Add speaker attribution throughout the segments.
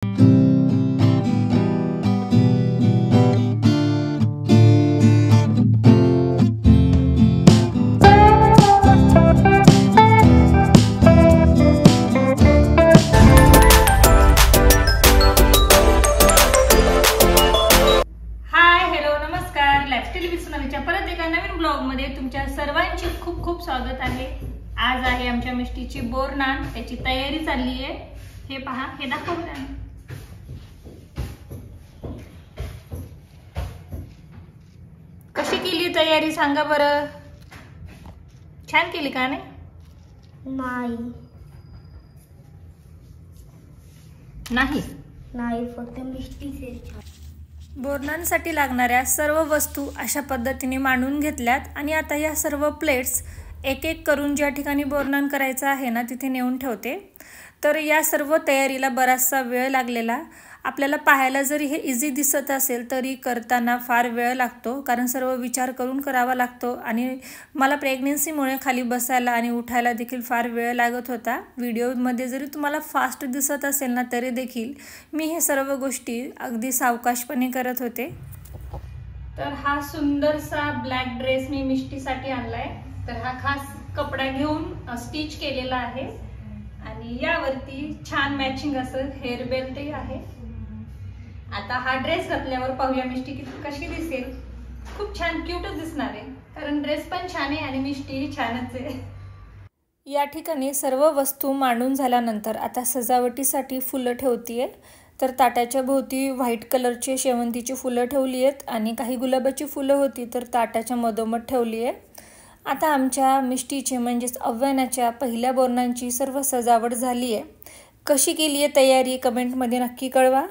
Speaker 1: परत एका नवीन ब्लॉग मध्ये तुमच्या सर्वांचे खूप खूप स्वागत आहे। आज आहे आमच्या मिष्टीची बोरनान, त्याची तयारी चालली आहे। हे पहा, हे दाखव ना। कशी केली तयारी सांगा बरं। छान केली का नाही? नाही फक्त मिष्टीचे छान। बोरनांसाठी लागणाऱ्या सर्व वस्तू अशा पद्धतीने मांडून घेतल्यात आणि आता या सर्व प्लेट्स एक एक करून ज्या ठिकाणी बोरनान करायचं आहे ना तिथे नेऊन ठेवते। तर या सर्व तयारीला बराचसा वेळ लागलेला। आपल्याला पाहायला जरी हे इझी दिसत असेल तरी करताना फार वेळ लागतो, कारण सर्व विचार करून करावा लागतो आणि मला प्रेग्नन्सीमुळे खाली बसायला आणि उठायला देखील फार वेळ लागत होता। व्हिडिओमध्ये जरी तुम्हाला फास्ट दिसत असेल ना तरी देखील मी हे सर्व गोष्टी अगदी सावकाशपणे करत होते। तर हा सुंदरसा ब्लॅक ड्रेस मी मिष्टीसाठी आणलाय। तर हा खास कपडा घेऊन स्टिच केलेला आहे आणि यावरती छान मॅचिंग असं हेअर बेल्टही आहे। आता हा ड्रेस घातल्यावर पाहूया मिष्टी कशी दिसेल। खूप छान क्यूटच दिसणार आहे, कारण ड्रेस पण छान आहे आणि मिष्टी छानच आहे। या ठिकाणी सर्व वस्तू मांडून झाल्यानंतर आता सजावटीसाठी फुलं ठेवतीये। तर ताटाच्या भोवती व्हाईट कलरचे शेवंतीची फुलं ठेवली आहेत आणि काही गुलाबाची फुलं होती तर ताटाच्या मधोमध ठेवली आहे। आता आमच्या मिष्टीचे म्हणजेच अव्यानाच्या पहिल्या बोरनांची सर्व सजावट झाली आहे। कशी केली आहे तयारी कमेंटमध्ये नक्की कळवा।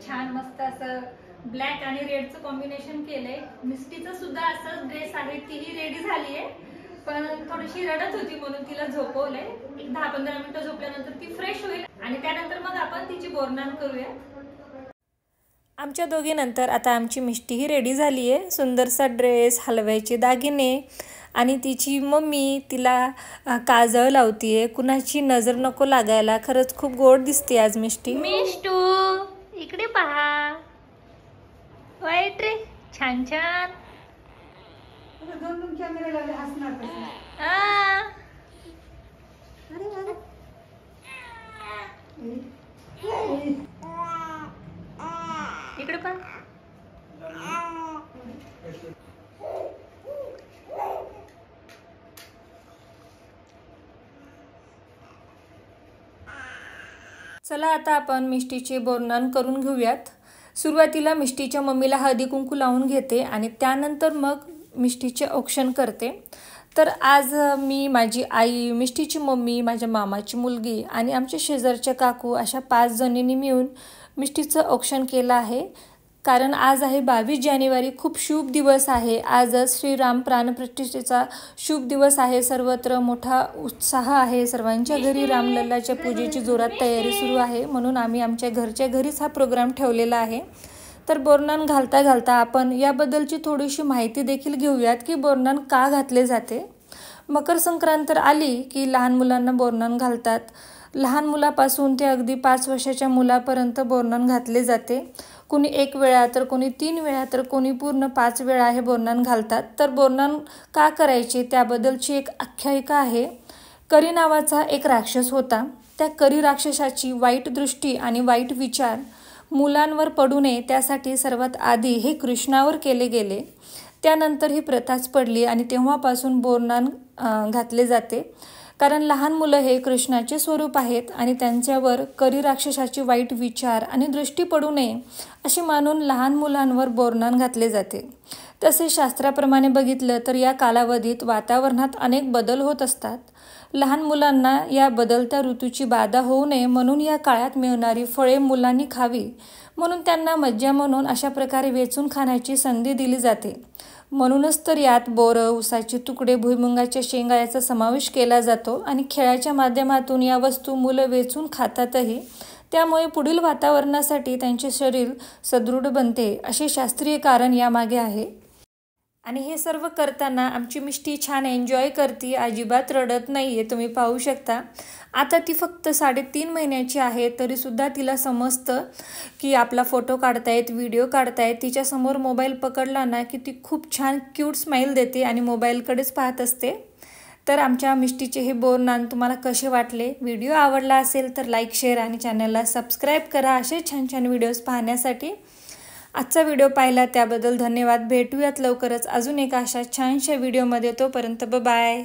Speaker 1: छान मस्त असं ब्लॅक आणि रेडचं कॉम्बिनेशन केलंय। मिस्टीचा सुद्धा असाच ड्रेस आहे, तीही रेडी झाली आहे, पण थोडीशी रडत होती म्हणून तिला झोपवलंय। एक 10-15 मिनिटं झोपल्यानंतर ती फ्रेश होईल आणि त्यानंतर मग आपण तिची बोरनान करूया। आमच्या दोघींनंतर आता आमची मिष्टीही रेडी झाली आहे। सुंदरसा ड्रेस, हलव्याचे दागिने आणि तिची मम्मी तिला काजळ लावतीये। कुणाची नजर नको लागायला। खरंच खूप गोड दिसते आज मिष्टी। मिष्टू इकडे पहा, वाईट रे, छान छान। कॅमेरा लावले हसणार इकडे पहा। चला आता आपण मिष्टीचे बोरनान करून घेऊयात। सुरुवातीला मिष्टीच्या मम्मीला हळदी कुंकू लावून घेते आणि त्यानंतर मग मिष्टीचे औक्षण करते। तर आज मी, माझी आई, मिष्टीची मम्मी, माझ्या मामाची मुलगी आणि आमच्या शेजारच्या काकू अशा 5 जणींनी मिळून मिष्टीचं औक्षण केलं आहे। कारण आज आहे 22 जानेवारी, खूप शुभ दिवस आहे। आजच श्रीराम प्राणप्रतिष्ठेचा शुभ दिवस आहे। सर्वत्र मोठा उत्साह आहे। सर्वांच्या घरी रामलल्लाच्या पूजेची जोरात तयारी सुरू आहे, म्हणून आम्ही आमच्या घरच्या घरीच हा प्रोग्राम ठेवलेला आहे। तर बोरनान घालता घालता आपण याबद्दलची थोडीशी माहिती देखील घेऊयात की बोरनान का घातले जाते। मकर संक्रांत आली की लहान मुलांना बोरनान घालतात। लहान मुलापासून ते अगदी 5 वर्षाच्या मुलापर्यंत बोरनान घातले जाते। कोणी 1 वेळा, तर कोणी 3 वेळा, तर कोणी पूर्ण 5 वेळा हे बोरनान घालतात। तर बोरनान का करायचे त्याबद्दलची एक आख्यायिका आहे। करी नावाचा एक राक्षस होता। त्या करी राक्षसाची वाईट दृष्टी आणि वाईट विचार मुलांवर पडू नये त्यासाठी सर्वात आधी हे कृष्णावर केले गेले। त्यानंतर ही प्रथाच पडली आणि तेव्हापासून बोरनान घातले जाते। कारण लहान मुलं हे कृष्णाचे स्वरूप आहेत आणि त्यांच्यावर करी राक्षसाची वाईट विचार आणि दृष्टी पडू नये अशी मानून लहान मुलांवर बोरनान घातले जाते। तसे शास्त्राप्रमाणे बघितलं तर या कालावधीत वातावरणात अनेक बदल होत असतात. लहान मुलांना या बदलत्या ऋतूची बाधा होऊ नये म्हणून या काळात मिळणारी फळे मुलांनी खावी म्हणून त्यांना मज्जा म्हणून अशा प्रकारे वेचून खाण्याची संधी दिली जाते. म्हणूनच तर यात बोरं, ऊसाचे तुकडे, भुईमुगाच्या शेंगा याचा समावेश केला जातो आणि खेळाच्या माध्यमातून या वस्तू मुलं वेचून खातातही. त्यामुळे पुढील वातावरणासाठी त्यांचे शरीर सदृढ बनते असे शास्त्रीय कारण यामागे आहे. आणि हे सर्व करताना आमची मिष्टी छान एन्जॉय करते, अजिबात रडत नाही आहे. तुम्ही पाहू शकता. आता ती फक्त 3.5 महिन्याची आहे तरीसुद्धा तिला समजतं की आपला फोटो काढतायत, व्हिडिओ काढतायत. तिच्यासमोर मोबाईल पकडला ना की ती खूप छान क्यूट स्माईल देते आणि मोबाईलकडेच पाहत असते. तर आमच्या मिष्टीचे हे बोरनान तुम्हाला कसे वाटले? व्हिडिओ आवडला असेल तर लाईक, शेअर आणि चॅनलला सबस्क्राईब करा असे छान छान व्हिडिओज पाहण्यासाठी. आजचा व्हिडिओ पाहिला त्याबद्दल धन्यवाद. भेटूयात लवकरच अजून एका अशा छानशा व्हिडिओमध्ये. तोपर्यंत बाय.